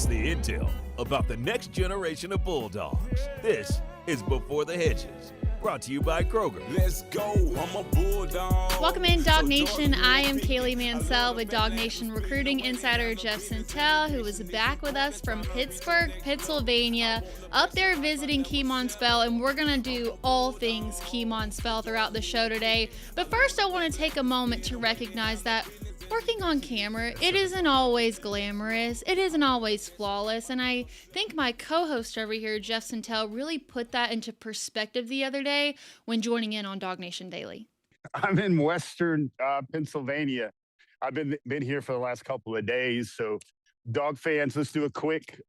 us the intel about the next generation of Bulldogs. This is Before the Hedges, brought to you by Kroger. Let's go, I'm a Bulldog. Welcome in, DawgNation. I am Kaylee Mansell with DawgNation recruiting insider Jeff Sentell, who is back with us from Pittsburgh, Pennsylvania, up there visiting Kemon Spell, and we're going to do all things Kemon Spell throughout the show today. But first, I want to take a moment to recognize that working on camera, it isn't always glamorous. It isn't always flawless. And I think my co-host over here, Jeff Sentell, really put that into perspective the other day when joining in on DawgNation Daily. I'm in Western Pennsylvania. I've been here for the last couple of days. So dog fans, let's do a quick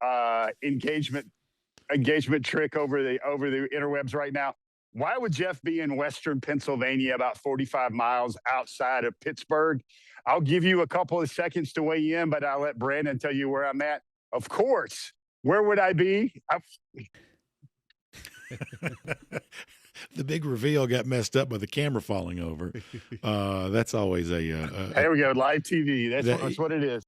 engagement trick over the interwebs right now. Why would Jeff be in Western Pennsylvania, about 45 miles outside of Pittsburgh? I'll give you a couple of seconds to weigh in, but I'll let Brandon tell you where I'm at. Of course. Where would I be? The big reveal got messed up by the camera falling over. That's always a there we go, live TV. That's what it is.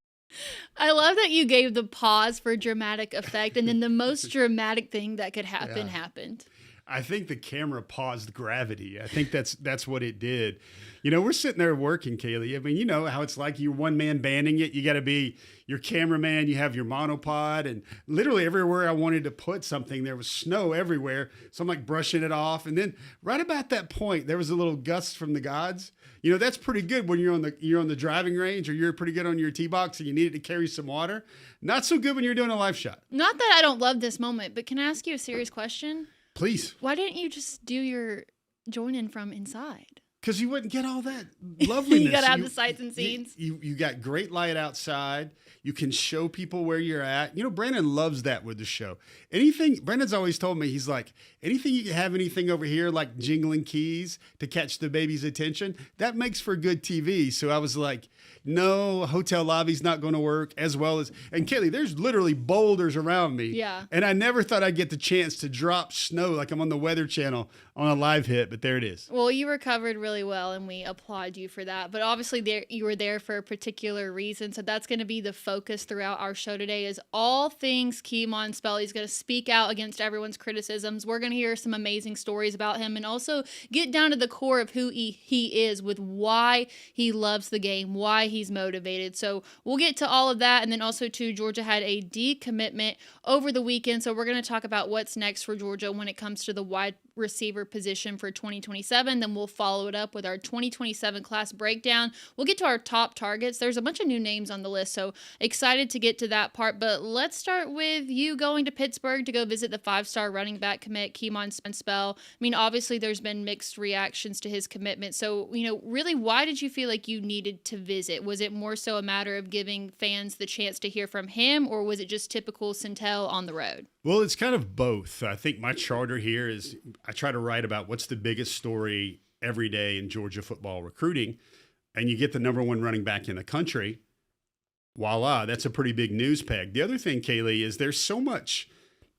I love that you gave the pause for dramatic effect, and then the most dramatic thing that could happen happened. I think the camera paused gravity. I think that's what it did. You know, we're sitting there working, Kaylee. I mean, you know how it's like you're one man banding it. You got to be your cameraman. You have your monopod, and literally everywhere I wanted to put something, there was snow everywhere. So I'm like brushing it off, and then right about that point, there was a little gust from the gods. You know, that's pretty good when you're on the driving range, or you're pretty good on your tee box and you need it to carry some water. Not so good when you're doing a live shot. Not that I don't love this moment, but can I ask you a serious question? Please. Why didn't you just do your join-in from inside? Because you wouldn't get all that loveliness. You got to have the sights and scenes. You got great light outside. You can show people where you're at. You know, Brandon loves that with the show. Brandon's always told me, he's like, anything you can have anything over here like jingling keys to catch the baby's attention, that makes for good TV. So I was like, no, hotel lobby's not going to work, as well as, and Kelly, there's literally boulders around me. Yeah. And I never thought I'd get the chance to drop snow like I'm on the Weather Channel on a live hit, but there it is. Well, you recovered really well, and we applaud you for that. But obviously, you were there for a particular reason, so that's going to be the focus throughout our show today is all things Kemon Spell. He's going to speak out against everyone's criticisms. We're going to hear some amazing stories about him and also get down to the core of who he is with why he loves the game, why he's motivated. So we'll get to all of that. And then also, too, Georgia had a decommitment over the weekend. So we're going to talk about what's next for Georgia when it comes to the wide receiver position for 2027. Then we'll follow it up with our 2027 class breakdown. We'll get to our top targets. There's a bunch of new names on the list, so excited to get to that part. But let's start with you going to Pittsburgh to go visit the 5-star running back commit, Kemon Spell. I mean, obviously there's been mixed reactions to his commitment. So, you know, really, why did you feel like you needed to visit? Was it more so a matter of giving fans the chance to hear from him, or was it just typical Sentell on the road? Well, it's kind of both. I think my charter here is I try to write about what's the biggest story every day in Georgia football recruiting, and you get the number one running back in the country. Voila, that's a pretty big news peg. The other thing, Kaylee, is there's so much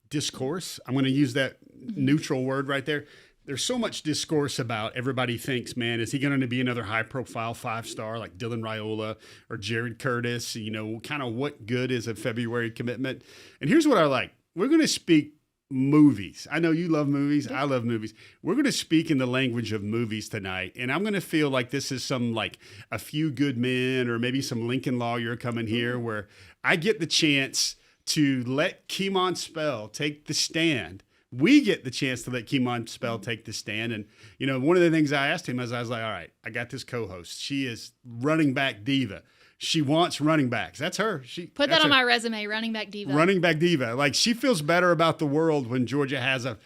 discourse. I'm going to use that neutral word right there. There's so much discourse about everybody thinks, man, is he going to be another high-profile 5-star like Dylan Raiola or Jared Curtis? You know, kind of what good is a February commitment? And here's what I like. We're going to speak movies. I know you love movies. I love movies. We're going to speak in the language of movies tonight. And I'm going to feel like this is some like A Few Good Men or maybe some Lincoln Lawyer coming here where I get the chance to let Kemon Spell take the stand. We get the chance to let Kemon Spell take the stand. And, you know, one of the things I asked him is I was like, all right, I got this co-host. She is running back diva. She wants running backs. That's her. Put that on my resume, running back diva. Running back diva. Like, she feels better about the world when Georgia has a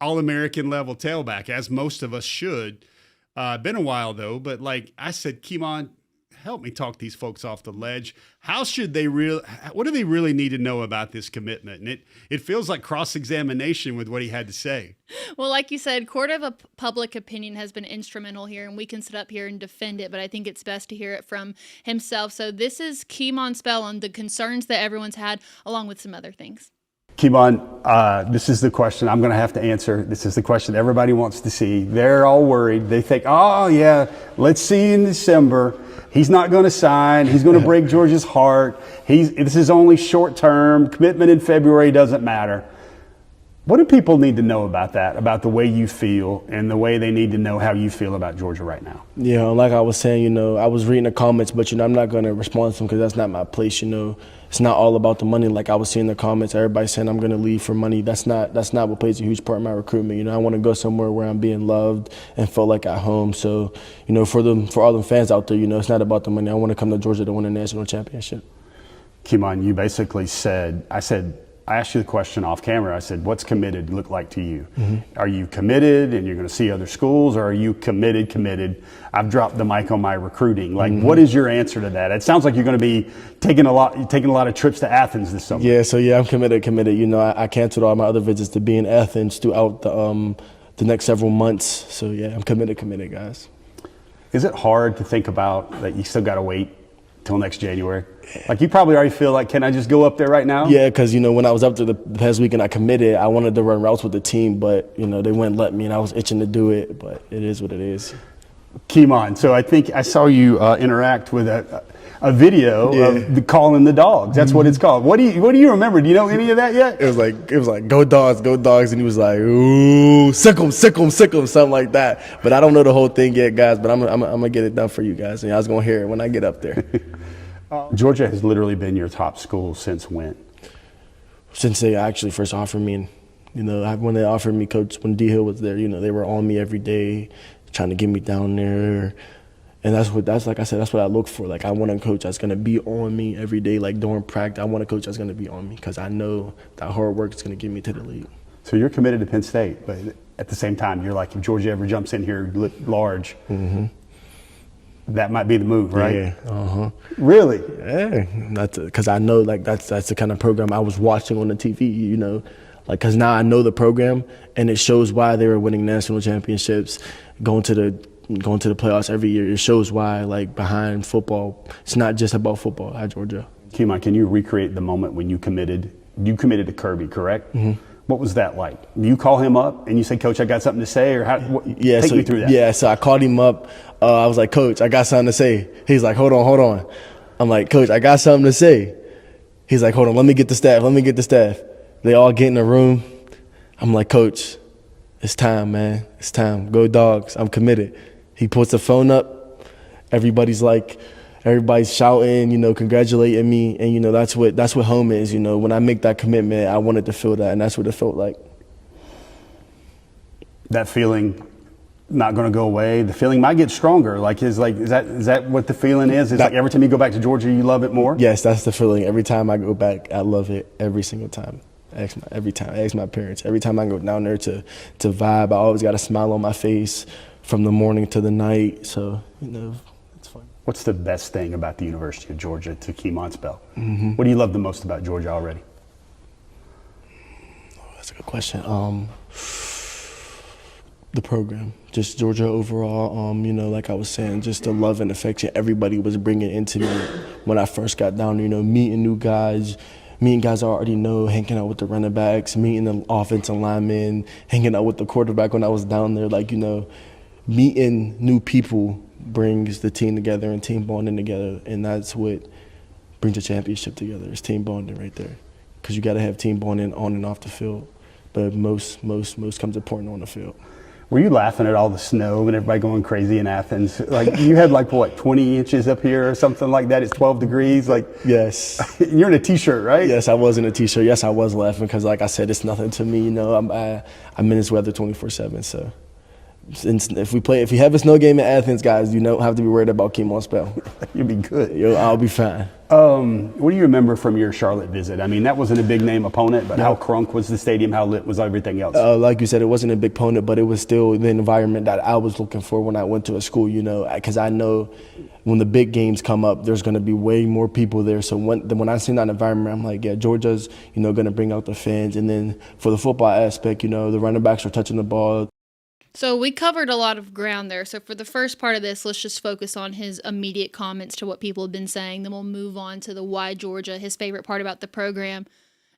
All-American level tailback, as most of us should. Been a while, though. But, like I said, Kemon, help me talk these folks off the ledge. What do they really need to know about this commitment? And it feels like cross-examination with what he had to say. Well, like you said, court of public opinion has been instrumental here, and we can sit up here and defend it, but I think it's best to hear it from himself. So this is Kemon Spell on the concerns that everyone's had, along with some other things. Kemon, this is the question I'm going to have to answer. This is the question everybody wants to see. They're all worried. They think, oh, yeah, let's see in December. He's not going to sign. He's going to break Georgia's heart. This is only short term. Commitment in February doesn't matter. What do people need to know about that, about the way you feel and the way they need to know how you feel about Georgia right now? Yeah, like I was saying, I was reading the comments, but, I'm not going to respond to them because that's not my place, It's not all about the money. Like I was seeing the comments, everybody saying I'm going to leave for money. That's not what plays a huge part in my recruitment. I want to go somewhere where I'm being loved and feel like at home. So, for all the fans out there, it's not about the money. I want to come to Georgia to win a national championship. Kemon, you basically said, I asked you the question off camera. I said, what's committed look like to you? Mm-hmm. Are you committed and you're going to see other schools, or are you committed? I've dropped the mic on my recruiting. Like, what is your answer to that? It sounds like you're going to be taking a lot of trips to Athens this summer. Yeah, so I'm committed. I canceled all my other visits to be in Athens throughout the next several months. So I'm committed, guys. Is it hard to think about that you still got to wait till next January? Like, you probably already feel like, can I just go up there right now? Yeah, because, when I was up there the past weekend, I committed. I wanted to run routes with the team, but, they wouldn't let me, and I was itching to do it, but it is what it is. Kemon, so I think I saw you interact with a video of the calling the dogs. That's what it's called. What do you remember? Do you know any of that yet? It was like go dogs, and he was like, ooh, sick 'em, something like that. But I don't know the whole thing yet, guys. But I'm gonna get it done for you guys, and I was gonna hear it when I get up there. Georgia has literally been your top school since when? Since they actually first offered me, when they offered me, Coach, when D Hill was there, they were on me every day, trying to get me down there. And that's like I said, that's what I look for. Like, I want a coach that's going to be on me every day, like during practice. I want a coach that's going to be on me because I know that hard work is going to get me to the league. So you're committed to Penn State, but at the same time, you're like, if Georgia ever jumps in here large, that might be the move, right? Yeah. Uh-huh. Really? Yeah. Because I know, like, that's the kind of program I was watching on the TV, Like, because now I know the program, and it shows why they were winning national championships, going to the playoffs every year. It shows why, like, behind football, it's not just about football at Georgia. Kemon, can you recreate the moment when you committed? You committed to Kirby, correct? Mm-hmm. What was that like? You call him up and you say, Coach, I got something to say, or take me through that. Yeah, so I called him up. I was like, Coach, I got something to say. He's like, hold on. I'm like, Coach, I got something to say. He's like, hold on, let me get the staff. They all get in the room. I'm like, Coach, it's time, man. It's time. Go Dogs. I'm committed. He puts the phone up. Everybody's shouting, congratulating me. And, that's what home is. When I make that commitment, I wanted to feel that. And that's what it felt like. That feeling not going to go away. The feeling might get stronger. Is that what the feeling is? It's like every time you go back to Georgia, you love it more? Yes, that's the feeling. Every time I go back, I love it every single time. Every time. I ask my parents. Every time I go down there to vibe, I always got a smile on my face from the morning to the night. So, it's fun. What's the best thing about the University of Georgia to Kemon Spell? Mm-hmm. What do you love the most about Georgia already? That's a good question. The program, just Georgia overall, like I was saying, just the love and affection everybody was bringing into me when I first got down there, meeting new guys, meeting guys I already know, hanging out with the running backs, meeting the offensive linemen, hanging out with the quarterback when I was down there. Meeting new people brings the team together and team bonding together, and that's what brings a championship together. It's team bonding right there, because you got to have team bonding on and off the field, but most comes important on the field. Were you laughing at all the snow and everybody going crazy in Athens? Like, you had 20 inches up here or something like that. It's 12 degrees. Yes. You're in a T-shirt, right? Yes, I was in a T-shirt. Yes, I was laughing because, like I said, it's nothing to me. I'm in this weather 24/7. So, if we have a snow game in Athens, guys, you don't have to be worried about Kemon Spell. You'll be good. I'll be fine. What do you remember from your Charlotte visit? I mean, that wasn't a big name opponent, but how crunk was the stadium? How lit was everything else? Like you said, it wasn't a big opponent, but it was still the environment that I was looking for when I went to a school, because I know when the big games come up, there's going to be way more people there. So when I seen that environment, I'm like, yeah, Georgia's, going to bring out the fans. And then for the football aspect, the running backs are touching the ball. So we covered a lot of ground there. So for the first part of this, let's just focus on his immediate comments to what people have been saying. Then we'll move on to the why Georgia, his favorite part about the program.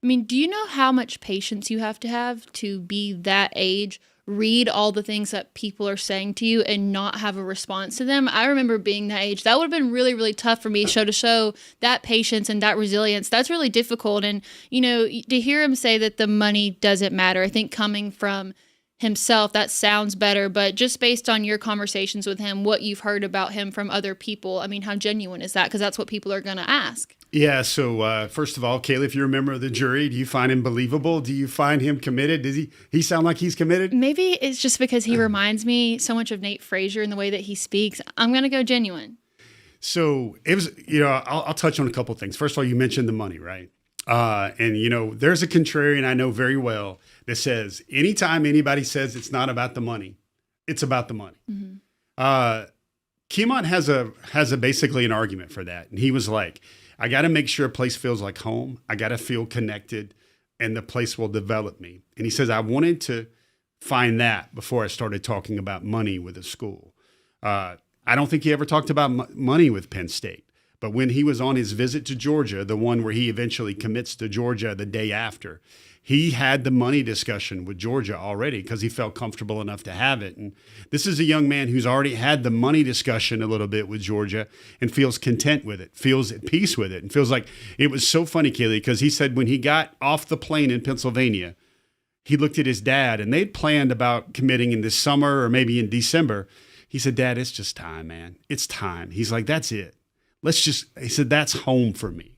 I mean, do you know how much patience you have to be that age, read all the things that people are saying to you and not have a response to them? I remember being that age. That would have been really, really tough for me to show that patience and that resilience. That's really difficult. And, to hear him say that the money doesn't matter, I think coming from himself, that sounds better. But just based on your conversations with him, what you've heard about him from other people, I mean, how genuine is that? Because that's what people are going to ask. Yeah. So first of all, Kaylee, if you're a member of the jury, do you find him believable? Do you find him committed? Does he sound like he's committed? Maybe it's just because he reminds me so much of Nate Frazier in the way that he speaks. I'm going to go genuine. So it was, I'll touch on a couple of things. First of all, you mentioned the money, right? And there's a contrarian I know very well that says anytime anybody says it's not about the money, it's about the money. Mm-hmm. Kemon has a basically an argument for that. And he was like, I got to make sure a place feels like home. I got to feel connected and the place will develop me. And he says, I wanted to find that before I started talking about money with a school. I don't think he ever talked about money with Penn State. But when he was on his visit to Georgia, the one where he eventually commits to Georgia the day after, he had the money discussion with Georgia already because he felt comfortable enough to have it. And this is a young man who's already had the money discussion a little bit with Georgia and feels content with it, feels at peace with it, and feels like it was so funny, Kaylee, because he said when he got off the plane in Pennsylvania, he looked at his dad and they'd planned about committing in this summer or maybe in December. He said, Dad, it's just time, man. It's time. He's like, that's it. He said, that's home for me.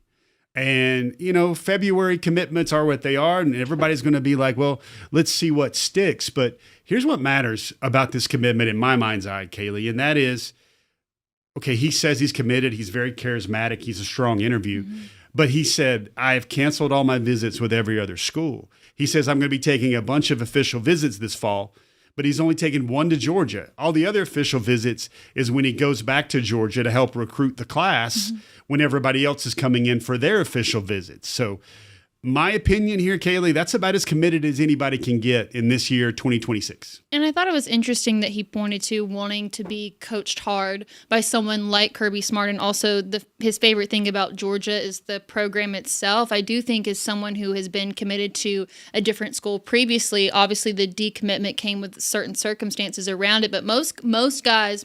And, February commitments are what they are. And everybody's going to be like, well, let's see what sticks. But here's what matters about this commitment in my mind's eye, Kaylee. And that is, okay, he says he's committed. He's very charismatic. He's a strong interview. Mm-hmm. But he said, I have canceled all my visits with every other school. He says, I'm going to be taking a bunch of official visits this fall. But he's only taken one to Georgia. All the other official visits is when he goes back to Georgia to help recruit the class when everybody else is coming in for their official visits. So my opinion here, Kaylee, that's about as committed as anybody can get in this year, 2026. And I thought it was interesting that he pointed to wanting to be coached hard by someone like Kirby Smart. And also his favorite thing about Georgia is the program itself. I do think as someone who has been committed to a different school previously, obviously the decommitment came with certain circumstances around it. But most guys,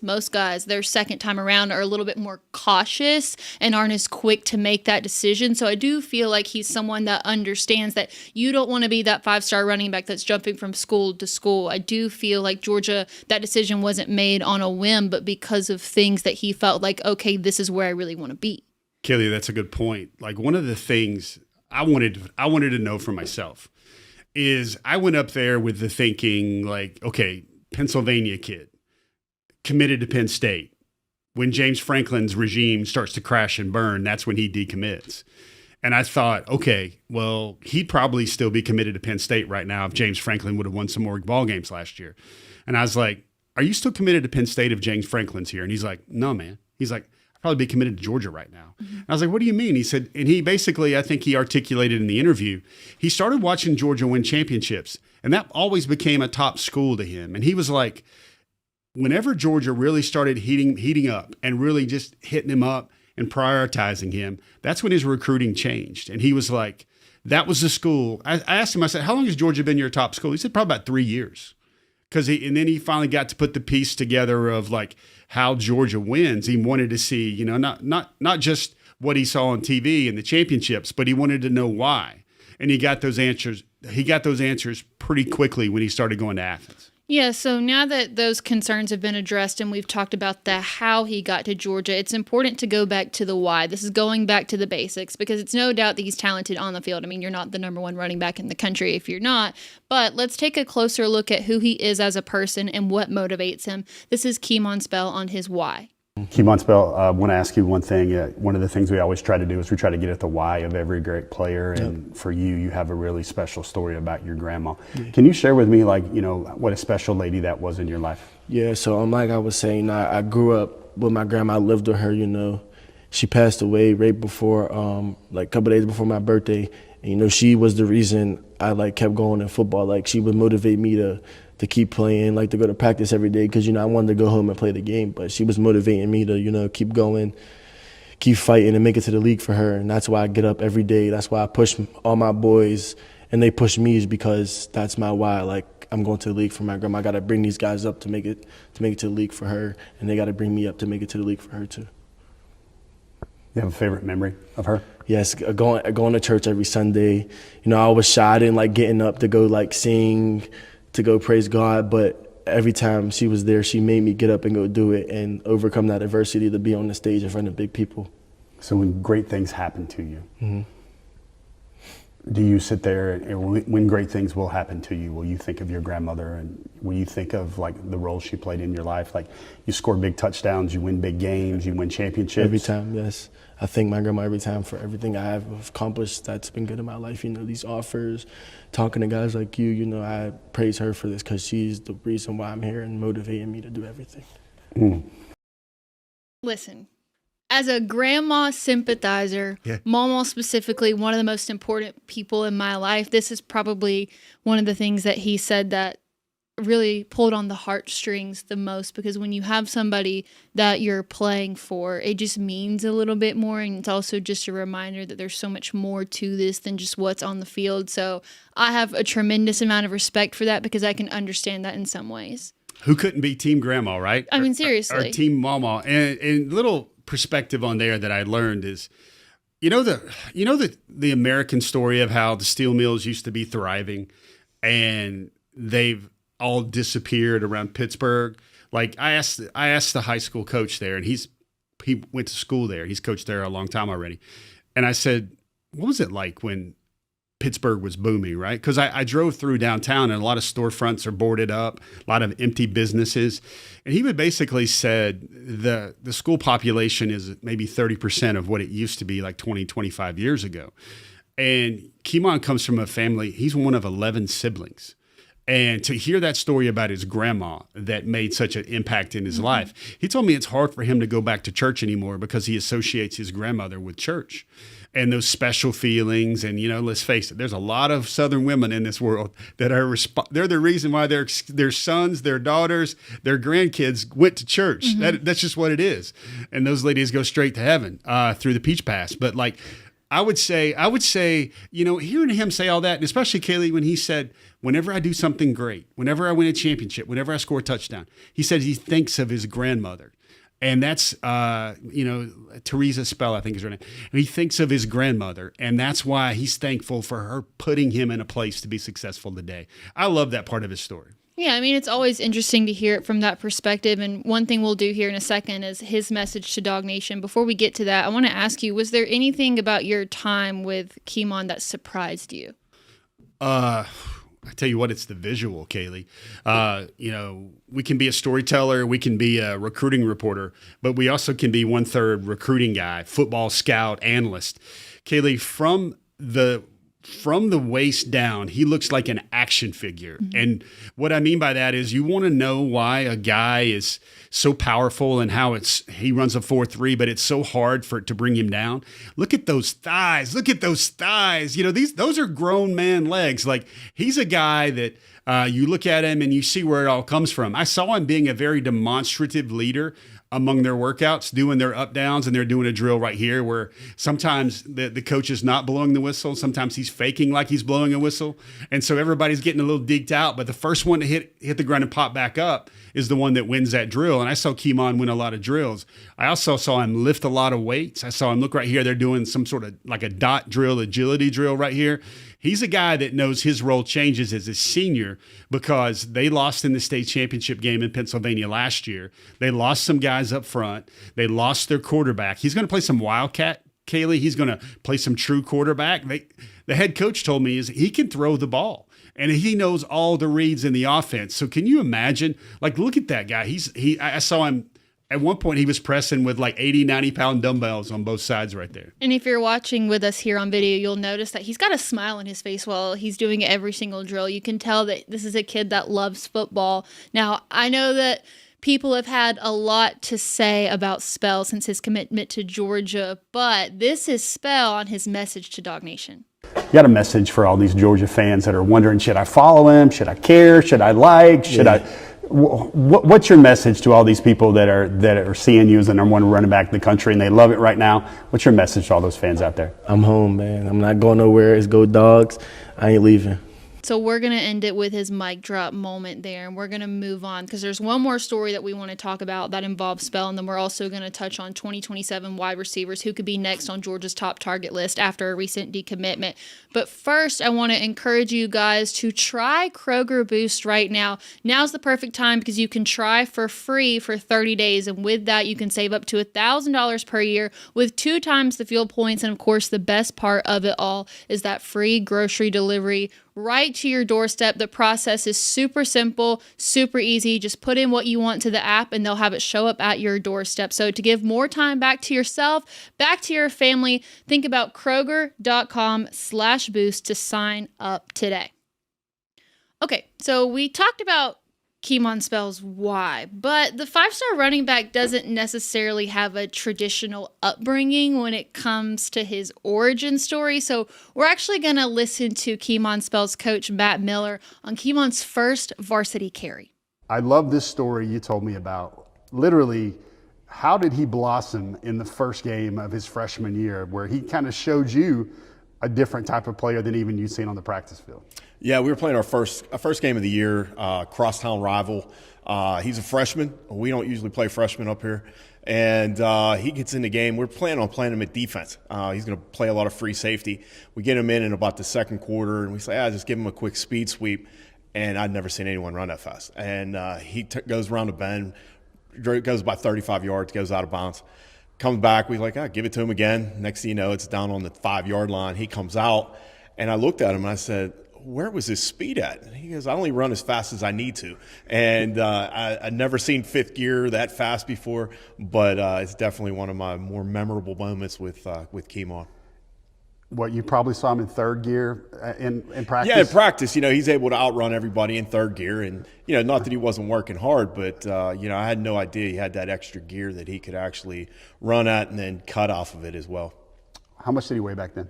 their second time around are a little bit more cautious and aren't as quick to make that decision. So I do feel like he's someone that understands that you don't want to be that 5-star running back that's jumping from school to school. I do feel like Georgia, that decision wasn't made on a whim, but because of things that he felt like, okay, this is where I really want to be. Kaylee, that's a good point. Like one of the things I wanted to know for myself is I went up there with the thinking like, okay, Pennsylvania kid, committed to Penn State. When James Franklin's regime starts to crash and burn, that's when he decommits. And I thought, okay, well, he'd probably still be committed to Penn State right now if James Franklin would have won some more ball games last year. And I was like, are you still committed to Penn State if James Franklin's here? And he's like, no, man. He's like, I'd probably be committed to Georgia right now. Mm-hmm. And I was like, what do you mean? He said, and he basically, I think he articulated in the interview, he started watching Georgia win championships. And that always became a top school to him. And he was like, whenever Georgia really started heating up and really just hitting him up and prioritizing him, that's when his recruiting changed. And he was like, that was the school. I asked him, I said, how long has Georgia been your top school? He said, probably about 3 years. And then he finally got to put the piece together of like how Georgia wins. He wanted to see, not just what he saw on TV and the championships, but he wanted to know why. And he got those answers. He got those answers pretty quickly when he started going to Athens. Yeah, so now that those concerns have been addressed and we've talked about the how he got to Georgia, it's important to go back to the why. This is going back to the basics because it's no doubt that he's talented on the field. I mean, you're not the number one running back in the country if you're not. But let's take a closer look at who he is as a person and what motivates him. This is Kemon Spell on his why. Kemon Spell, I want to ask you one thing. One of the things we always try to do is we try to get at the why of every great player. And for you have a really special story about your grandma. Yeah. Can you share with me, what a special lady that was in your life? Yeah, so like I was saying, I grew up with my grandma. I lived with her, She passed away right before, a couple days before my birthday. And, she was the reason I, kept going in football. She would motivate me to keep playing, to go to practice every day because, I wanted to go home and play the game. But she was motivating me to, keep going, keep fighting and make it to the league for her. And that's why I get up every day. That's why I push all my boys, and they push me, is because that's my why. Like, I'm going to the league for my grandma. I got to bring these guys up to make it to the league for her, and they got to bring me up to make it to the league for her too. You have a favorite memory of her? Yes, going to church every Sunday. I was shy. I didn't like getting up to go like sing, to go praise God, but every time she was there, she made me get up and go do it and overcome that adversity to be on the stage in front of big people. So when great things happen to you, do you sit there and when great things will happen to you, will you think of your grandmother, and will you think of like the role she played in your life? Like, you score big touchdowns, you win big games, you win championships. Every time, yes. I thank my grandma every time for everything I have accomplished that's been good in my life. These offers, talking to guys like you, I praise her for this, because she's the reason why I'm here and motivating me to do everything. Listen, as a grandma sympathizer, Mama specifically, one of the most important people in my life, this is probably one of the things that he said that really pulled on the heartstrings the most, because when you have somebody that you're playing for, it just means a little bit more, and it's also just a reminder that there's so much more to this than just what's on the field. So I have a tremendous amount of respect for that, because I can understand that in some ways. Who couldn't be Team Grandma, right? I mean, seriously. Or Team Mama. And little perspective on there that I learned is, the American story of how the steel mills used to be thriving and they've all disappeared around Pittsburgh. Like, I asked the high school coach there, and he went to school there. He's coached there a long time already. And I said, what was it like when Pittsburgh was booming, right? Because I drove through downtown, and a lot of storefronts are boarded up, a lot of empty businesses. And he would basically said the school population is maybe 30% of what it used to be like 20, 25 years ago. And Kemon comes from a family, he's one of 11 siblings. And to hear that story about his grandma that made such an impact in his life, he told me it's hard for him to go back to church anymore because he associates his grandmother with church and those special feelings. And, let's face it, there's a lot of Southern women in this world that are they're the reason why their sons, their daughters, their grandkids went to church. That's just what it is. And those ladies go straight to heaven through the Peach Pass. But like, I would say, hearing him say all that, and especially Kaylee, when he said, whenever I do something great, whenever I win a championship, whenever I score a touchdown, he said he thinks of his grandmother. And that's, Teresa Spell, I think is her name. And he thinks of his grandmother, and that's why he's thankful for her putting him in a place to be successful today. I love that part of his story. Yeah, I mean, it's always interesting to hear it from that perspective. And one thing we'll do here in a second is his message to DawgNation. Before we get to that, I want to ask you, was there anything about your time with Kemon that surprised you? I tell you what, it's the visual, Kaylee. We can be a storyteller, we can be a recruiting reporter, but we also can be 1/3 recruiting guy, football scout, analyst. Kaylee, from the waist down, he looks like an action figure. And what I mean by that is, you want to know why a guy is so powerful and how he runs a 4.3, but it's so hard to bring him down. Look at those thighs. Those are grown man legs. Like, he's a guy that you look at him and you see where it all comes from. I saw him being a very demonstrative leader among their workouts, doing their up downs, and they're doing a drill right here where sometimes the coach is not blowing the whistle. Sometimes he's faking like he's blowing a whistle. And so everybody's getting a little deked out, but the first one to hit the ground and pop back up is the one that wins that drill. And I saw Kemon win a lot of drills. I also saw him lift a lot of weights. I saw him, look right here, they're doing some sort of like a dot drill, agility drill right here. He's a guy that knows his role changes as a senior because they lost in the state championship game in Pennsylvania last year. They lost some guys up front. They lost their quarterback. He's going to play some wildcat, Kaylee. He's going to play some true quarterback. The head coach told me is he can throw the ball. And he knows all the reads in the offense. So can you imagine? Like, look at that guy. I saw him. At one point, he was pressing with like 80, 90-pound dumbbells on both sides right there. And if you're watching with us here on video, you'll notice that he's got a smile on his face while he's doing every single drill. You can tell that this is a kid that loves football. Now, I know that people have had a lot to say about Spell since his commitment to Georgia, but this is Spell on his message to DawgNation. You got a message for all these Georgia fans that are wondering, should I follow him? Should I care? Should I like? What's your message to all these people that are seeing you as the number one running back in the country and they love it right now? What's your message to all those fans out there? I'm home, man. I'm not going nowhere. It's go Dogs. I ain't leaving. So we're going to end it with his mic drop moment there, and we're going to move on because there's one more story that we want to talk about that involves Spell, and then we're also going to touch on 2027 wide receivers who could be next on Georgia's top target list after a recent decommitment. But first, I want to encourage you guys to try Kroger Boost right now. Now's the perfect time because you can try for free for 30 days, and with that, you can save up to $1,000 per year with 2 times the fuel points, and of course, the best part of it all is that free grocery delivery right to your doorstep. The process is super simple, super easy. Just put in what you want to the app and they'll have it show up at your doorstep. So to give more time back to yourself, back to your family, think about Kroger.com/boost to sign up today. Okay, so we talked about Kemon Spell's why, but the 5-star running back doesn't necessarily have a traditional upbringing when it comes to his origin story. So we're actually going to listen to Kemon Spell's coach, Matt Miller, on Kemon's first varsity carry. I love this story you told me about. Literally, how did he blossom in the first game of his freshman year where he kind of showed you a different type of player than even you've seen on the practice field? Yeah, we were playing our first game of the year, crosstown rival. He's a freshman. We don't usually play freshmen up here. And he gets in the game. We're planning on playing him at defense. He's going to play a lot of free safety. We get him in about the second quarter, and we say, just give him a quick speed sweep. And I'd never seen anyone run that fast. And he goes around the bend, goes about 35 yards, goes out of bounds. Comes back, we give it to him again. Next thing you know, it's down on the 5-yard line. He comes out, and I looked at him and I said, where was his speed at? And he goes, I only run as fast as I need to. And I'd never seen fifth gear that fast before, but it's definitely one of my more memorable moments with Kemon. What, you probably saw him in third gear in practice? Yeah, in practice, he's able to outrun everybody in third gear. And, not that he wasn't working hard, but, I had no idea he had that extra gear that he could actually run at and then cut off of it as well. How much did he weigh back then?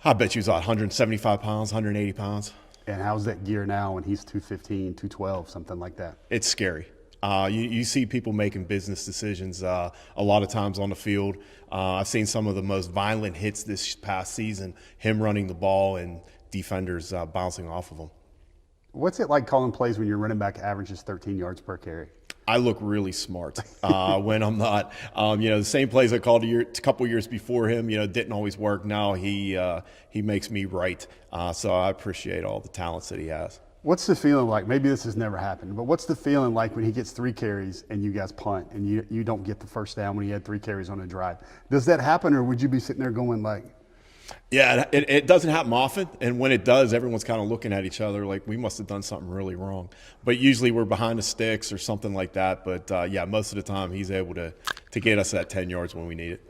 I bet you he's 175 pounds, 180 pounds. And how's that gear now when he's 215, 212, something like that? It's scary. You see people making business decisions a lot of times on the field. I've seen some of the most violent hits this past season, him running the ball and defenders bouncing off of him. What's it like calling plays when your running back averages 13 yards per carry? I look really smart when I'm not. The same plays I called a couple years before him, didn't always work. Now he makes me right. So I appreciate all the talents that he has. What's the feeling like? Maybe this has never happened, but what's the feeling like when he gets 3 carries and you guys punt and you don't get the first down when he had 3 carries on a drive? Does that happen, or would you be sitting there going like? Yeah, it doesn't happen often, and when it does, everyone's kind of looking at each other like we must have done something really wrong. But usually we're behind the sticks or something like that. But, most of the time he's able to get us that 10 yards when we need it.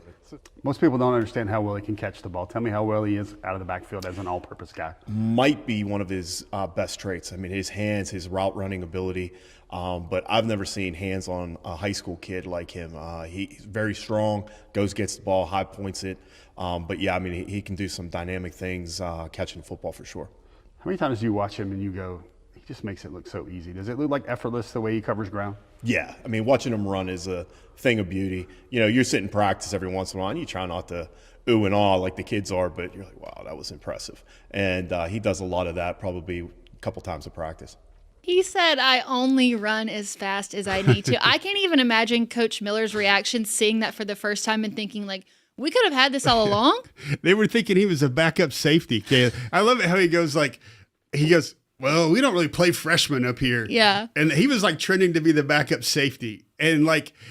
Most people don't understand how well he can catch the ball. Tell me how well he is out of the backfield as an all-purpose guy. Might be one of his best traits. I mean, his hands, his route running ability. But I've never seen hands on a high school kid like him. He's very strong, gets the ball, high points it. But he can do some dynamic things catching the football for sure. How many times do you watch him and you go, he just makes it look so easy? Does it look like effortless the way he covers ground? Yeah. Watching him run is a thing of beauty. You're sitting in practice every once in a while and you try not to ooh and ah like the kids are, but you're like, wow, that was impressive. And he does a lot of that probably a couple times a practice. He said, I only run as fast as I need to. I can't even imagine Coach Miller's reaction seeing that for the first time and thinking, we could have had this all along. They were thinking he was a backup safety. I love it how he goes, well, we don't really play freshmen up here. Yeah. And he was trending to be the backup safety. And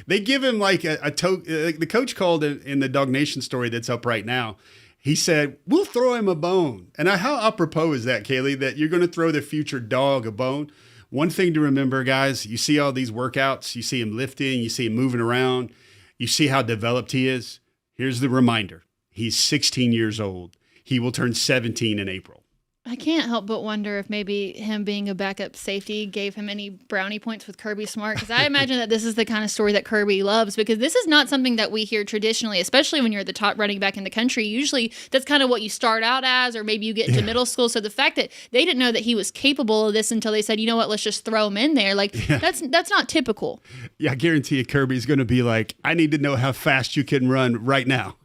they give him the coach called in the DawgNation story that's up right now. He said, we'll throw him a bone. And how apropos is that, Kaylee, that you're going to throw the future dog a bone? One thing to remember, guys, you see all these workouts, you see him lifting, you see him moving around, you see how developed he is. Here's the reminder. He's 16 years old. He will turn 17 in April. I can't help but wonder if maybe him being a backup safety gave him any brownie points with Kirby Smart, because I imagine that this is the kind of story that Kirby loves, because this is not something that we hear traditionally, especially when you're the top running back in the country. Usually that's kind of what you start out as, or maybe you get into middle school. So the fact that they didn't know that he was capable of this until they said, you know what, let's just throw him in there. Like, that's not typical. Yeah, I guarantee you Kirby's going to be like, I need to know how fast you can run right now.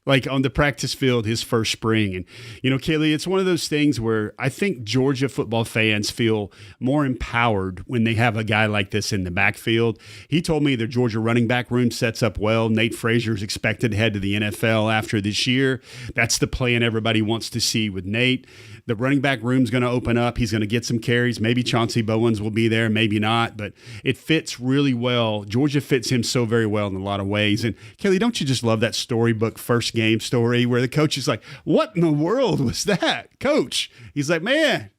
Like on the practice field his first spring. And, Kaylee, it's one of those things where I think Georgia football fans feel more empowered when they have a guy like this in the backfield. He told me the Georgia running back room sets up well. Nate Frazier is expected to head to the NFL after this year. That's the plan everybody wants to see with Nate. The running back room's going to open up. He's going to get some carries. Maybe Chauncey Bowens will be there, maybe not, but it fits really well. Georgia fits him so very well in a lot of ways. And Kelly, don't you just love that storybook first game story where the coach is like, what in the world was that, coach? He's like, man,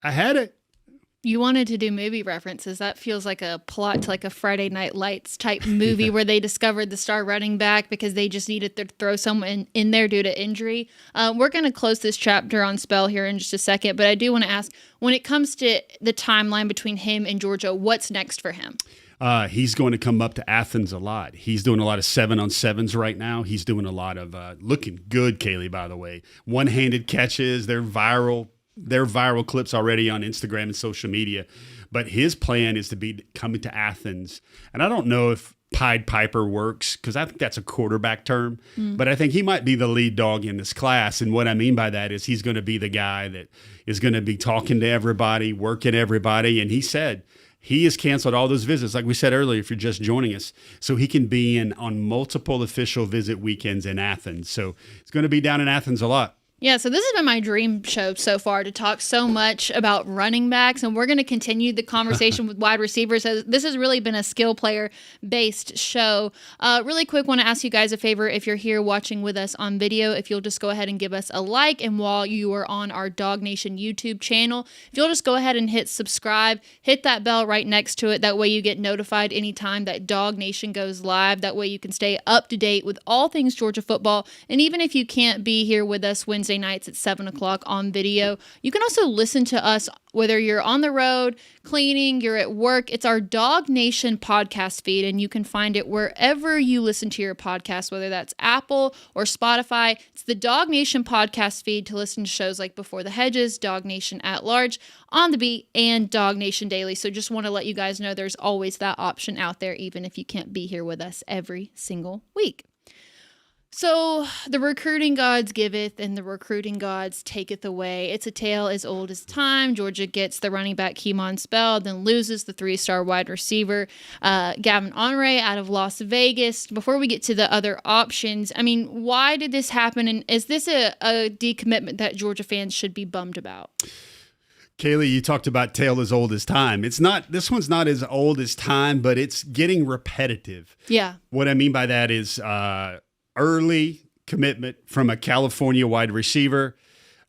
I had it. You wanted to do movie references. That feels like a plot to like a Friday Night Lights type movie where they discovered the star running back because they just needed to throw someone in there due to injury. We're going to close this chapter on Spell here in just a second, but I do want to ask, when it comes to the timeline between him and Georgia, what's next for him? He's going to come up to Athens a lot. He's doing a lot of 7-on-7s right now. He's doing a lot of looking good, Kaylee, by the way. One-handed catches. They're viral clips already on Instagram and social media. But his plan is to be coming to Athens. And I don't know if Pied Piper works because I think that's a quarterback term. But I think he might be the lead dog in this class. And what I mean by that is he's going to be the guy that is going to be talking to everybody, working everybody. And he said he has canceled all those visits, like we said earlier, if you're just joining us, so he can be in on multiple official visit weekends in Athens. So it's going to be down in Athens a lot. Yeah, so this has been my dream show so far, to talk so much about running backs, and we're going to continue the conversation with wide receivers. This has really been a skill player-based show. Really quick, want to ask you guys a favor. If you're here watching with us on video, if you'll just go ahead and give us a like, and while you are on our DawgNation YouTube channel, if you'll just go ahead and hit subscribe, hit that bell right next to it. That way you get notified anytime that DawgNation goes live. That way you can stay up to date with all things Georgia football, and even if you can't be here with us Wednesday nights at 7 o'clock on video, you can also listen to us whether you're on the road, cleaning, you're at work. It's our DawgNation podcast feed, and you can find it wherever you listen to your podcast, whether that's Apple or Spotify. It's the DawgNation podcast feed to listen to shows like Before the Hedges, DawgNation at Large, On the Beat, and DawgNation Daily. So just want to let you guys know there's always that option out there, even if you can't be here with us every single week. So the recruiting gods giveth, and the recruiting gods taketh away. It's a tale as old as time. Georgia gets the running back Kemon Spell, then loses the 3-star wide receiver Gavin Honore out of Las Vegas. Before we get to the other options, I mean, why did this happen? And is this a decommitment that Georgia fans should be bummed about? Kaylee, you talked about tale as old as time. This one's not as old as time, but it's getting repetitive. Yeah. What I mean by that is early commitment from a California wide receiver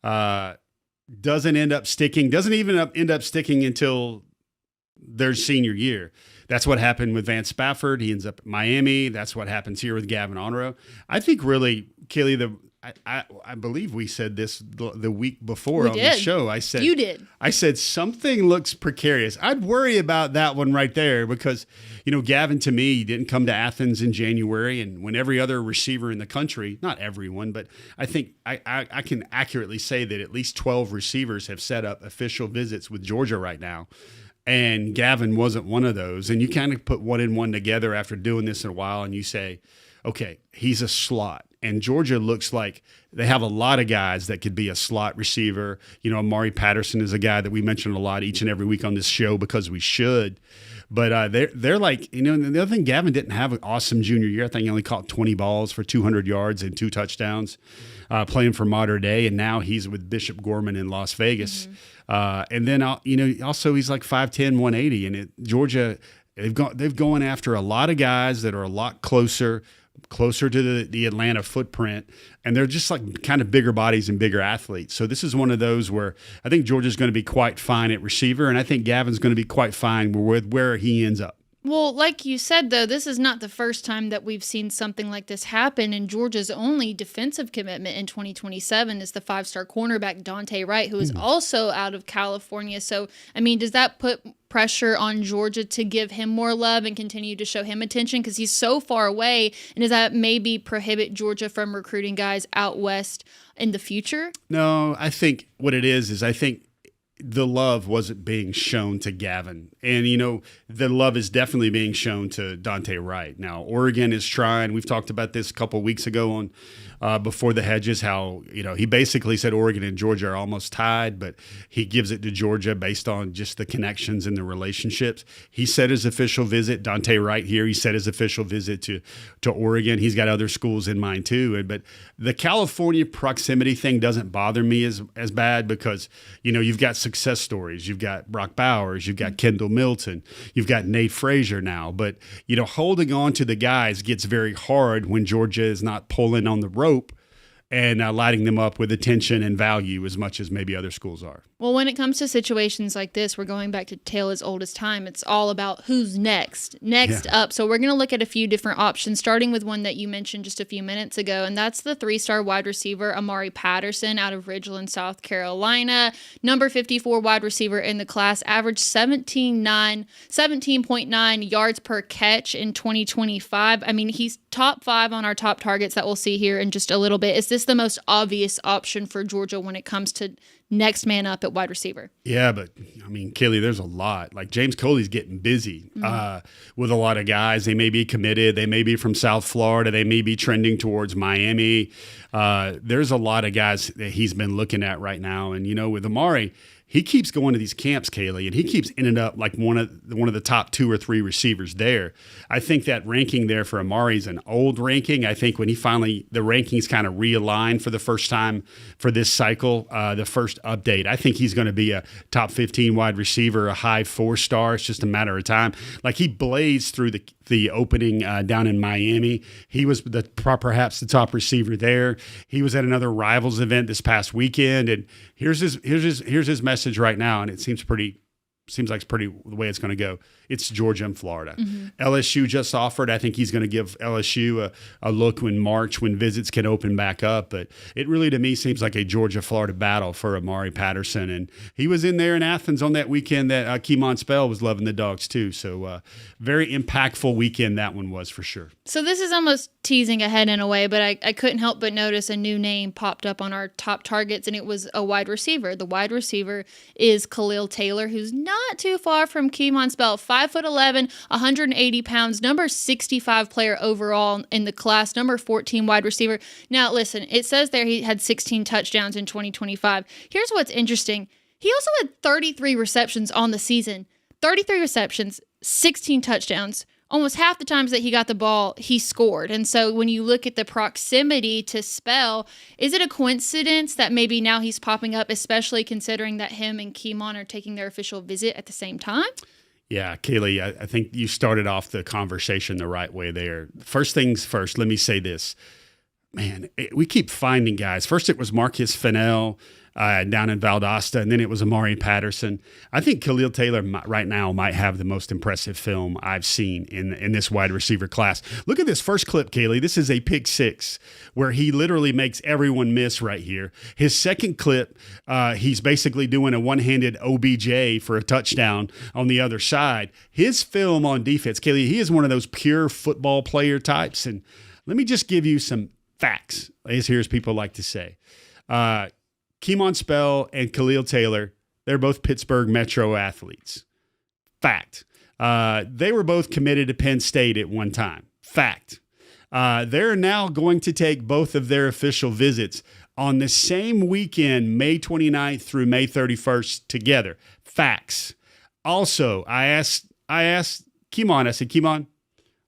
doesn't even end up sticking until their senior year. That's what happened with Vance Spafford. He ends up at Miami. That's what happens here with Gavin Honore. I think really, Kaylee, I believe we said this the week before the show. I said, you did. I said something looks precarious. I'd worry about that one right there because, Gavin, to me, didn't come to Athens in January, and when every other receiver in the country, not everyone, but I think I can accurately say that at least 12 receivers have set up official visits with Georgia right now. And Gavin wasn't one of those. And you kind of put one and one together after doing this in a while, and you say, okay, he's a slot. And Georgia looks like they have a lot of guys that could be a slot receiver. Amari Patterson is a guy that we mention a lot each and every week on this show because we should. But they're like, the other thing, Gavin didn't have an awesome junior year. I think he only caught 20 balls for 200 yards and 2 touchdowns playing for Mater Dei. And now he's with Bishop Gorman in Las Vegas. Mm-hmm. And then, also he's like 5'10", 180. And Georgia, they've gone after a lot of guys that are a lot closer to the Atlanta footprint, and they're just like kind of bigger bodies and bigger athletes. So this is one of those where I think Georgia's going to be quite fine at receiver, and I think Gavin's going to be quite fine with where he ends up. Well, like you said, though, this is not the first time that we've seen something like this happen. And Georgia's only defensive commitment in 2027 is the 5-star cornerback Dante Wright, who is also out of California. So, I mean, does that put pressure on Georgia to give him more love and continue to show him attention because he's so far away? And does that maybe prohibit Georgia from recruiting guys out west in the future? No, I think what it is I think the love wasn't being shown to Gavin. And, the love is definitely being shown to Dante Wright. Now, Oregon is trying. We've talked about this a couple of weeks ago on Before the Hedges, how, he basically said Oregon and Georgia are almost tied, but he gives it to Georgia based on just the connections and the relationships. He said his official visit, Dante Wright here, he said his official visit to Oregon. He's got other schools in mind too. But the California proximity thing doesn't bother me as bad because, you've got success stories. You've got Brock Bowers. You've got Kendall Milton. You've got Nate Frazier now. But, holding on to the guys gets very hard when Georgia is not pulling on the rope and lighting them up with attention and value as much as maybe other schools are. Well, when it comes to situations like this, we're going back to tale as old as time. It's all about who's next up. So we're going to look at a few different options, starting with one that you mentioned just a few minutes ago, and that's the 3-star wide receiver Amari Patterson out of Ridgeland, South Carolina. Number 54 wide receiver in the class, averaged 17.9 yards per catch in 2025. I mean, he's top 5 on our top targets that we'll see here in just a little bit. Is this the most obvious option for Georgia when it comes to next man up at wide receiver? Yeah, but I mean, Kaylee, there's a lot. Like James Coley's getting busy with a lot of guys. They may be committed. They may be from South Florida. They may be trending towards Miami. There's a lot of guys that he's been looking at right now. And, with Amari, he keeps going to these camps, Kaylee, and he keeps ending up like one of the top 2 or 3 receivers there. I think that ranking there for Amari is an old ranking. I think when the rankings kind of realigned for the first time for this cycle, the first update, I think he's going to be a top 15 wide receiver, a high 4-star. It's just a matter of time. Like he blazed through the opening down in Miami. He was perhaps the top receiver there. He was at another Rivals event this past weekend, and here's his message right now, and it seems like it's pretty the way it's going to go. It's Georgia and Florida. LSU just offered. I think he's going to give LSU a look in March when visits can open back up. But it really, to me, seems like a Georgia-Florida battle for Amari Patterson. And he was in there in Athens on that weekend that Kemon Spell was loving the dogs too. So very impactful weekend that one was for sure. So this is almost teasing ahead in a way, but I couldn't help but notice a new name popped up on our top targets, and it was a wide receiver. The wide receiver is Khalil Taylor, who's not too far from Kemon Spell, 5'11", 180 pounds, number 65 player overall in the class, number 14 wide receiver. Now, listen, it says there he had 16 touchdowns in 2025. Here's what's interesting. He also had 33 receptions on the season. 33 receptions, 16 touchdowns. Almost half the times that he got the ball, he scored. And so when you look at the proximity to Spell, is it a coincidence that maybe now he's popping up, especially considering that him and Kemon are taking their official visit at the same time? Yeah, Kaylee, I think you started off the conversation the right way there. First things first, let me say this. Man, we keep finding guys. First it was Marcus Fennell down in Valdosta, and then it was Amari Patterson. I think Khalil Taylor right now might have the most impressive film I've seen in this wide receiver class. Look at this first clip, Kaylee. This is a pick 6 where he literally makes everyone miss right here. His second clip, he's basically doing a one-handed OBJ for a touchdown on the other side. His film on defense, Kaylee, he is one of those pure football player types. And let me just give you some facts, as here as people like to say. Keon Spell and Khalil Taylor, they're both Pittsburgh Metro athletes. Fact. They were both committed to Penn State at one time. Fact. They're now going to take both of their official visits on the same weekend, May 29th through May 31st together. Facts. Also, I asked Kemon, I said, Kemon,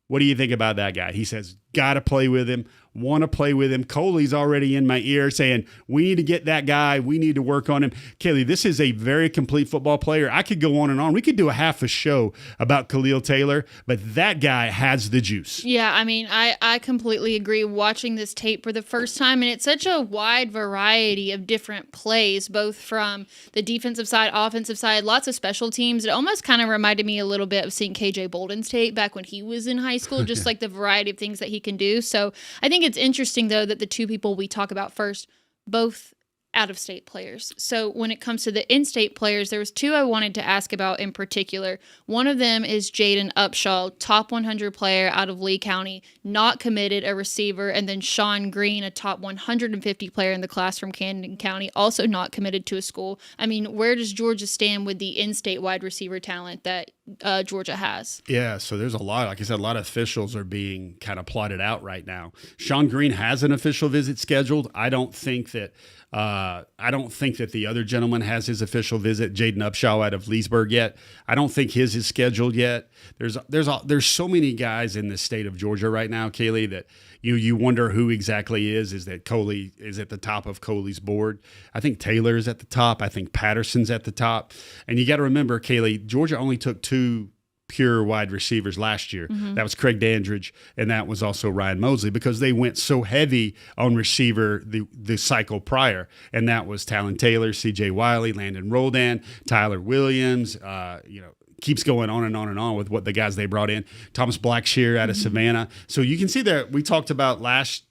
what do you think about that guy? He says, got to play with him, want to play with him. Coley's already in my ear saying, we need to get that guy. We need to work on him. Kaylee, this is a very complete football player. I could go on and on. We could do a half a show about Khalil Taylor, but that guy has the juice. Yeah, I mean, I completely agree watching this tape for the first time, and it's such a wide variety of different plays, both from the defensive side, offensive side, lots of special teams. It almost kind of reminded me a little bit of seeing KJ Bolden's tape back when he was in high school, just like the variety of things that he can do. So I think it's interesting, though, that the two people we talk about first, both out-of-state players. So when it comes to the in-state players, there was two I wanted to ask about in particular. One of them is Jaden Upshaw, top 100 player out of Lee County, not committed, a receiver, and then Sean Green, a top 150 player in the class from Camden County, also not committed to a school. I mean, where does Georgia stand with the in-state wide receiver talent that Georgia has? Yeah, so there's a lot. Like I said, a lot of officials are being kind of plotted out right now. Sean Green has an official visit scheduled. I don't think that the other gentleman has his official visit, Jaden Upshaw out of Leesburg, yet. I don't think his is scheduled yet. There's so many guys in the state of Georgia right now, Kaylee, that you wonder who exactly is that Coley is at the top of Coley's board. I think Taylor is at the top. I think Patterson's at the top. And you got to remember, Kaylee, Georgia only took two pure wide receivers last year. Mm-hmm. That was Craig Dandridge, and that was also Ryan Mosley, because they went so heavy on receiver the cycle prior, and that was Talon Taylor, C.J. Wiley, Landon Roldan, Tyler Williams, keeps going on and on and on with what the guys they brought in. Thomas Blackshear out of Savannah. So you can see that we talked about last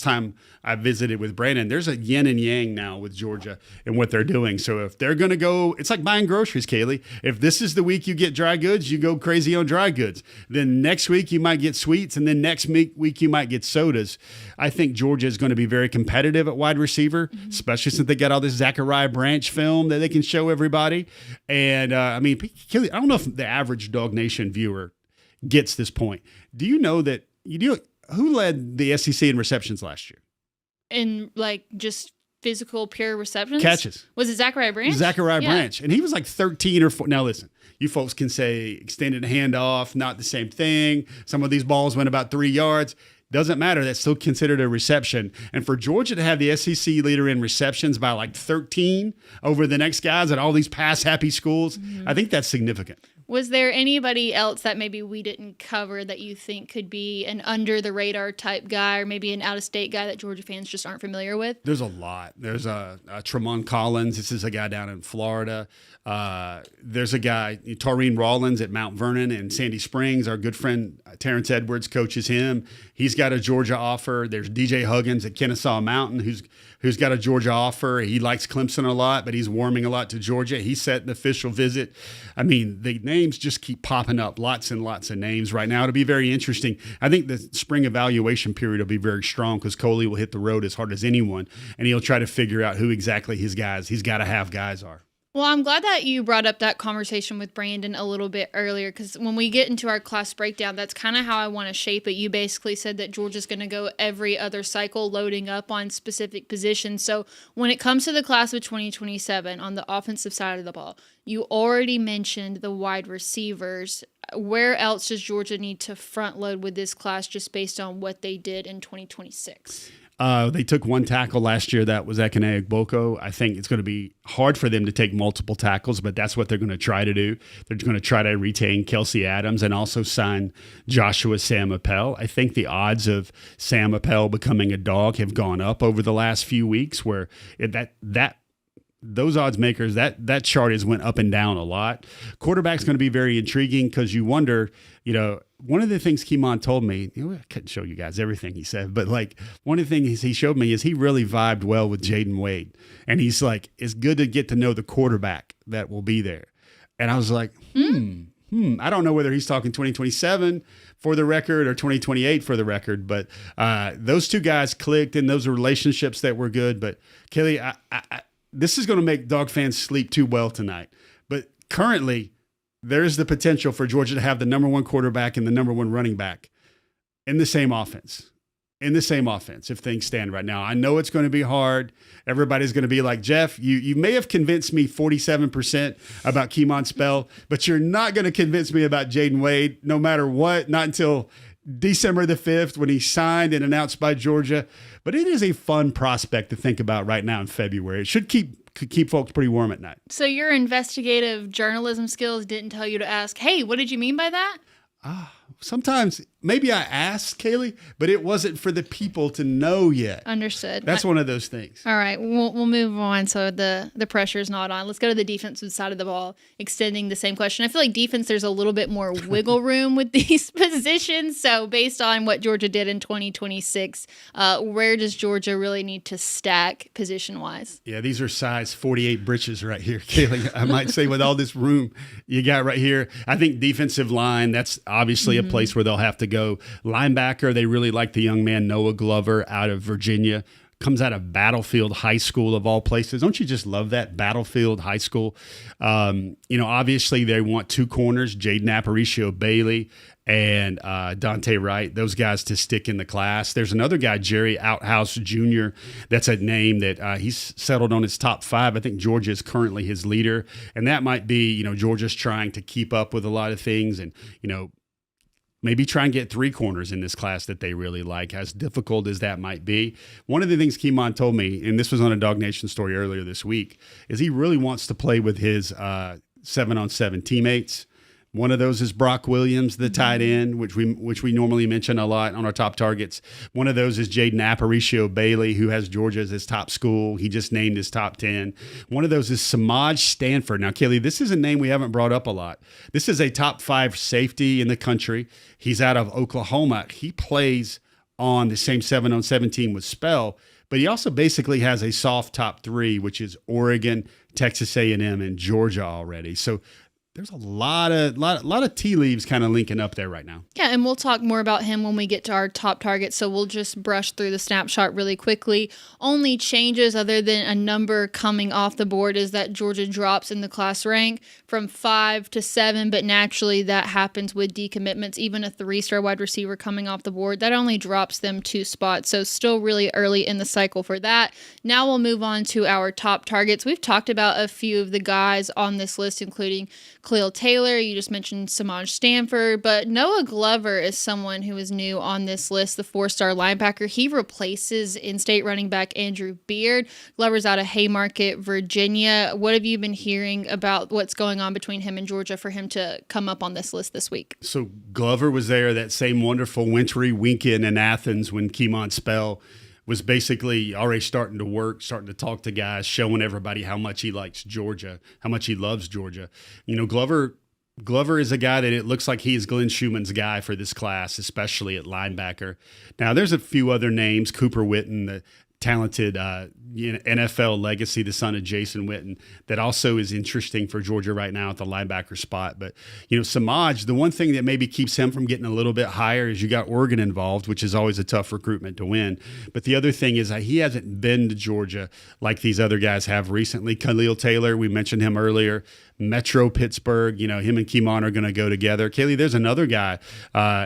time I visited with Brandon, there's a yin and yang now with Georgia and what they're doing. So if they're going to go, it's like buying groceries, Kaylee. If this is the week you get dry goods, you go crazy on dry goods. Then next week you might get sweets, and then next week you might get sodas. I think Georgia is going to be very competitive at wide receiver, especially since they got all this Zachariah Branch film that they can show everybody. And Kaylee, I don't know if the average DawgNation viewer gets this point. Do you know that who led the SEC in receptions last year? In just physical pure receptions? Catches. Was it Zachariah Branch? Zachariah Branch. And he was like 13 or 14. Now listen, you folks can say extended handoff, not the same thing. Some of these balls went about 3 yards. Doesn't matter. That's still considered a reception. And for Georgia to have the SEC leader in receptions by like 13 over the next guys at all these pass-happy schools, I think that's significant. Was there anybody else that maybe we didn't cover that you think could be an under-the-radar type guy, or maybe an out-of-state guy that Georgia fans just aren't familiar with? There's a lot. There's Tremont Collins. This is a guy down in Florida. There's a guy, Taurine Rawlins at Mount Vernon and Sandy Springs. Our good friend Terrence Edwards coaches him. He's got a Georgia offer. There's DJ Huggins at Kennesaw Mountain who's got a Georgia offer. He likes Clemson a lot, but he's warming a lot to Georgia. He set an official visit. I mean, the names just keep popping up, lots and lots of names right now. It'll be very interesting. I think the spring evaluation period will be very strong because Coley will hit the road as hard as anyone, and he'll try to figure out who exactly his guys, he's got to have guys are. Well, I'm glad that you brought up that conversation with Brandon a little bit earlier, because when we get into our class breakdown, that's kind of how I want to shape it. You basically said that Georgia's going to go every other cycle loading up on specific positions. So when it comes to the class of 2027 on the offensive side of the ball, you already mentioned the wide receivers. Where else does Georgia need to front load with this class just based on what they did in 2026? They took one tackle last year. That was Ekene Boko. I think it's going to be hard for them to take multiple tackles, but that's what they're going to try to do. They're going to try to retain Kelsey Adams and also sign Joshua Sam Appel. I think the odds of Sam Appel becoming a dog have gone up over the last few weeks, where those odds makers, that chart has went up and down a lot. Quarterback's going to be very intriguing because you wonder, one of the things Kemon told me, I couldn't show you guys everything he said, but one of the things he showed me is he really vibed well with Jaden Wade. And he's like, it's good to get to know the quarterback that will be there. And I was like, I don't know whether he's talking 2027 for the record or 2028 for the record, but those two guys clicked and those are relationships that were good. But Kelly, this is going to make Dog fans sleep too well tonight. But currently, there is the potential for Georgia to have the number one quarterback and the number one running back in the same offense. If things stand right now. I know it's going to be hard. Everybody's going to be like, Jeff, you may have convinced me 47% about Kemon Spell, but you're not going to convince me about Jaden Wade no matter what, not until December the 5th when he signed and announced by Georgia. But it is a fun prospect to think about right now in February. It should keep folks pretty warm at night. So your investigative journalism skills didn't tell you to ask, hey, what did you mean by that? Sometimes maybe I asked, Kaylee, but it wasn't for the people to know yet. Understood. That's one of those things. All right, we'll move on so the pressure's not on. Let's go to the defensive side of the ball, extending the same question. I feel like defense, there's a little bit more wiggle room with these positions. So based on what Georgia did in 2026, where does Georgia really need to stack position-wise? Yeah, these are size 48 britches right here, Kaylee. I might say with all this room you got right here. I think defensive line, that's obviously a place where they'll have to go. Linebacker, they really like the young man Noah Glover out of Virginia. Comes out of Battlefield High School of all places. Don't you just love that? Battlefield High School. Obviously they want two corners, Jaden Aparicio Bailey and Dante Wright, those guys to stick in the class. There's another guy, Jerry Outhouse Jr., that's a name that he's settled on his top 5. I think Georgia is currently his leader, and that might be, Georgia's trying to keep up with a lot of things and, maybe try and get 3 corners in this class that they really like, as difficult as that might be. One of the things Kemon told me, and this was on a DawgNation story earlier this week, is he really wants to play with his 7-on-7 teammates. One of those is Brock Williams, the tight end, which we normally mention a lot on our top targets. One of those is Jaden Aparicio Bailey, who has Georgia as his top school. He just named his top 10. One of those is Samaj Stanford. Now, Kelly, this is a name we haven't brought up a lot. This is a top 5 safety in the country. He's out of Oklahoma. He plays on the same 7-on-7 team with Spell, but he also basically has a soft top 3, which is Oregon, Texas A&M, and Georgia already. So there's a lot of tea leaves kind of linking up there right now. Yeah, and we'll talk more about him when we get to our top targets, so we'll just brush through the snapshot really quickly. Only changes other than a number coming off the board is that Georgia drops in the class rank from 5 to 7, but naturally that happens with decommitments. Even a 3-star wide receiver coming off the board, that only drops them 2 spots, so still really early in the cycle for that. Now we'll move on to our top targets. We've talked about a few of the guys on this list, including Khalil Taylor, you just mentioned Samaj Stanford, but Noah Glover is someone who is new on this list, the 4-star linebacker. He replaces in-state running back Andrew Beard. Glover's out of Haymarket, Virginia. What have you been hearing about what's going on between him and Georgia for him to come up on this list this week? So Glover was there that same wonderful wintry weekend in Athens when Keon Spell was basically already starting to work, starting to talk to guys, showing everybody how much he likes Georgia, how much he loves Georgia. Glover is a guy that it looks like he is Glenn Schumann's guy for this class, especially at linebacker. Now, there's a few other names, Cooper Witten, the talented NFL legacy, the son of Jason Witten, that also is interesting for Georgia right now at the linebacker spot. But, Samaj, the one thing that maybe keeps him from getting a little bit higher is you got Oregon involved, which is always a tough recruitment to win. But the other thing is that he hasn't been to Georgia like these other guys have recently. Khalil Taylor, we mentioned him earlier. Metro Pittsburgh, him and Kemon are going to go together. Kaylee, there's another guy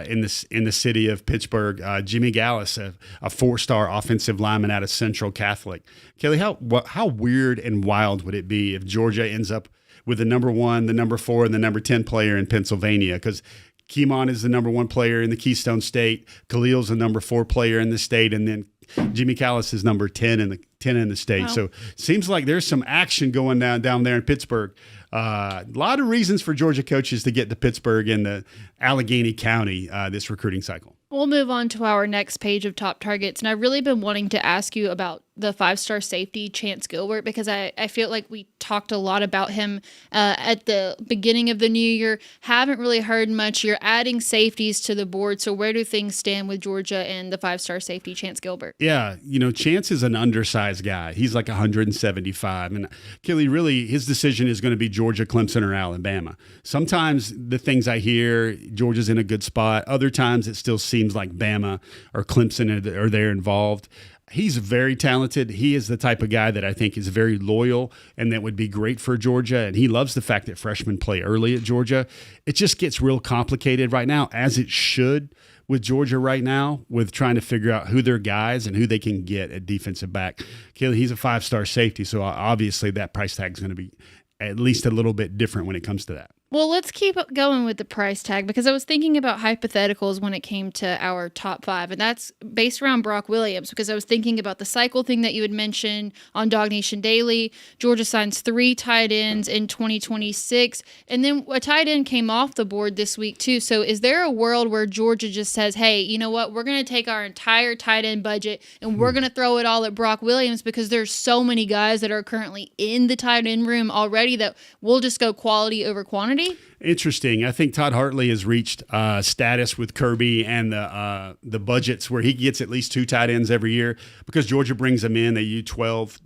in the city of Pittsburgh, Jimmy Gallis, a 4-star offensive lineman out of Central Catholic. Kaylee, how weird and wild would it be if Georgia ends up with the number 1, the number 4, and the number 10 player in Pennsylvania? Because Kemon is the number 1 player in the Keystone State, Khalil's the number 4 player in the state, and then Jimmy Callis is number 10 in the state. Wow. So seems like there's some action going down there in Pittsburgh. A lot of reasons for Georgia coaches to get to Pittsburgh and the Allegheny County this recruiting cycle. We'll move on to our next page of top targets, and I've really been wanting to ask you about the 5-star safety, Chance Gilbert, because I feel like we talked a lot about him at the beginning of the new year. Haven't really heard much. You're adding safeties to the board, so where do things stand with Georgia and the 5-star safety, Chance Gilbert? Yeah, Chance is an undersized guy. He's like 175, and Kelly, really, his decision is going to be Georgia, Clemson, or Alabama. Sometimes the things I hear, Georgia's in a good spot. Other times it still seems like Bama or Clemson are there involved. He's very talented. He is the type of guy that I think is very loyal and that would be great for Georgia. And he loves the fact that freshmen play early at Georgia. It just gets real complicated right now, as it should with Georgia right now, with trying to figure out who their guys and who they can get at defensive back. Kaylee, he's a 5-star safety, so obviously that price tag is going to be at least a little bit different when it comes to that. Well, let's keep going with the price tag because I was thinking about hypotheticals when it came to our top 5, and that's based around Brock Williams because I was thinking about the cycle thing that you had mentioned on DawgNation Daily. Georgia signs 3 tight ends in 2026, and then a tight end came off the board this week too. So is there a world where Georgia just says, hey, you know what, we're going to take our entire tight end budget and we're going to throw it all at Brock Williams because there's so many guys that are currently in the tight end room already that we'll just go quality over quantity? Interesting. I think Todd Hartley has reached status with Kirby and the budgets where he gets at least 2 tight ends every year because Georgia brings them in. They use 12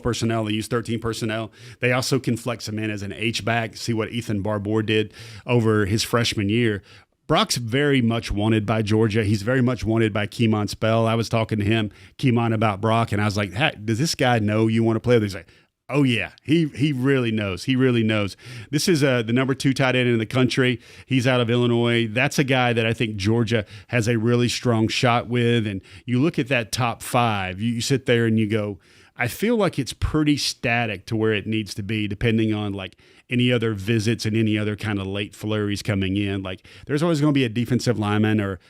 personnel. They use 13 personnel. They also can flex them in as an H-back. See what Ethan Barbour did over his freshman year. Brock's very much wanted by Georgia. He's very much wanted by Kemon Spell. I was talking to him, Kemon, about Brock, and I was like, hey, does this guy know you want to play with him? He's like, oh, yeah, he really knows. He really knows. This is the number 2 tight end in the country. He's out of Illinois. That's a guy that I think Georgia has a really strong shot with. And you look at that top 5, you sit there and you go, I feel like it's pretty static to where it needs to be depending on like any other visits and any other kind of late flurries coming in. Like there's always going to be a defensive lineman or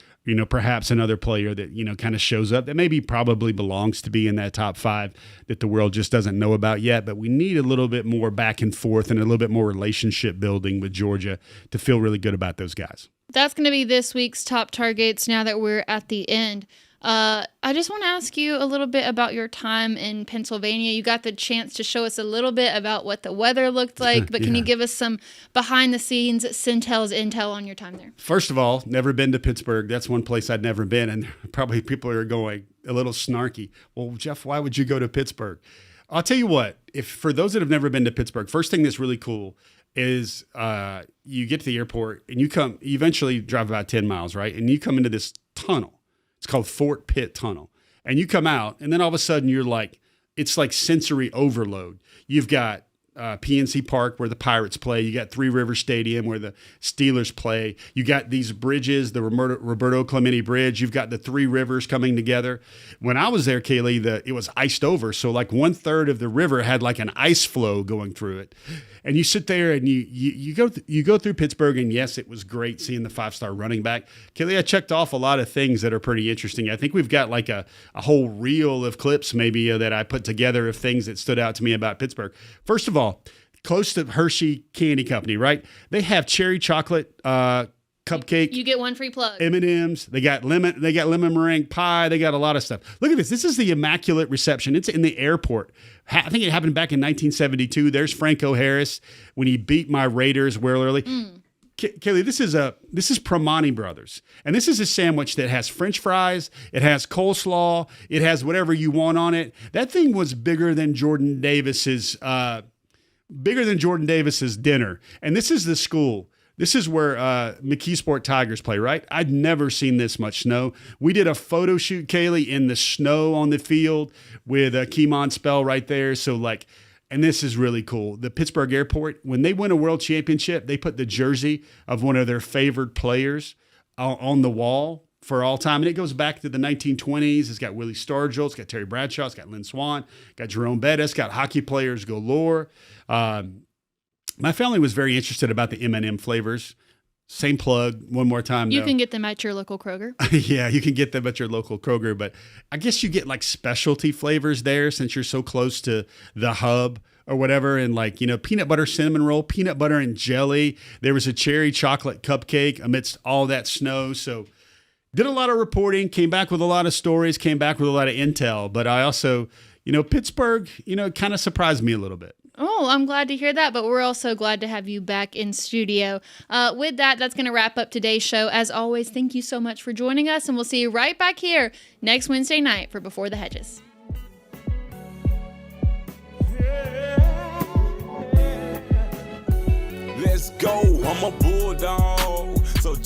perhaps another player that, kind of shows up that maybe probably belongs to be in that top 5 that the world just doesn't know about yet. But we need a little bit more back and forth and a little bit more relationship building with Georgia to feel really good about those guys. That's going to be this week's top targets now that we're at the end. I just want to ask you a little bit about your time in Pennsylvania. You got the chance to show us a little bit about what the weather looked like, but can you give us some behind-the-scenes Sentell's intel on your time there? First of all, never been to Pittsburgh. That's one place I'd never been, and probably people are going a little snarky. Well, Jeff, why would you go to Pittsburgh? I'll tell you what, if for those that have never been to Pittsburgh, first thing that's really cool is you get to the airport, and you eventually drive about 10 miles, right? And you come into this tunnel. It's called Fort Pitt Tunnel. And you come out, and then all of a sudden you're like, it's like sensory overload. You've got PNC Park where the Pirates play. You got Three Rivers Stadium where the Steelers play. You got these bridges, the Roberto Clemente Bridge. You've got the Three Rivers coming together. When I was there, Kaylee, it was iced over. So like 1/3 of the river had like an ice flow going through it. And you sit there and you go through Pittsburgh, and yes, it was great seeing the 5-star running back. Kaylee, I checked off a lot of things that are pretty interesting. I think we've got like a whole reel of clips maybe that I put together of things that stood out to me about Pittsburgh. First of all, close to Hershey Candy Company, right? They have cherry chocolate cupcake. You get one free plug. M&Ms. They got lemon meringue pie. They got a lot of stuff. Look at this. This is the Immaculate Reception. It's in the airport. I think it happened back in 1972. There's Franco Harris when he beat my Raiders well early. Kaylee, this is Primani Brothers, and this is a sandwich that has French fries, it has coleslaw, it has whatever you want on it. That thing was bigger than Jordan Davis's dinner, and this is the school. This is where McKeesport Tigers play, right? I'd never seen this much snow. We did a photo shoot, Kaylee, in the snow on the field with Kemon Spell right there. So and this is really cool. The Pittsburgh Airport, when they win a world championship, they put the jersey of one of their favored players on the wall for all time. And it goes back to the 1920s. It's got Willie Stargell. It's got Terry Bradshaw. It's got Lynn Swann. Got Jerome Bettis. It's got hockey players galore. My family was very interested about the M&M flavors. Same plug one more time. You can get them at your local Kroger. Yeah, you can get them at your local Kroger, but I guess you get like specialty flavors there since you're so close to the hub or whatever. And peanut butter cinnamon roll, peanut butter and jelly. There was a cherry chocolate cupcake amidst all that snow. So did a lot of reporting, came back with a lot of stories, came back with a lot of intel. But I also, Pittsburgh, kind of surprised me a little bit. Oh, I'm glad to hear that, but we're also glad to have you back in studio. With that's going to wrap up today's show. As always, thank you so much for joining us, and we'll see you right back here next Wednesday night for Before the Hedges. Let's go, I'm a bulldog. So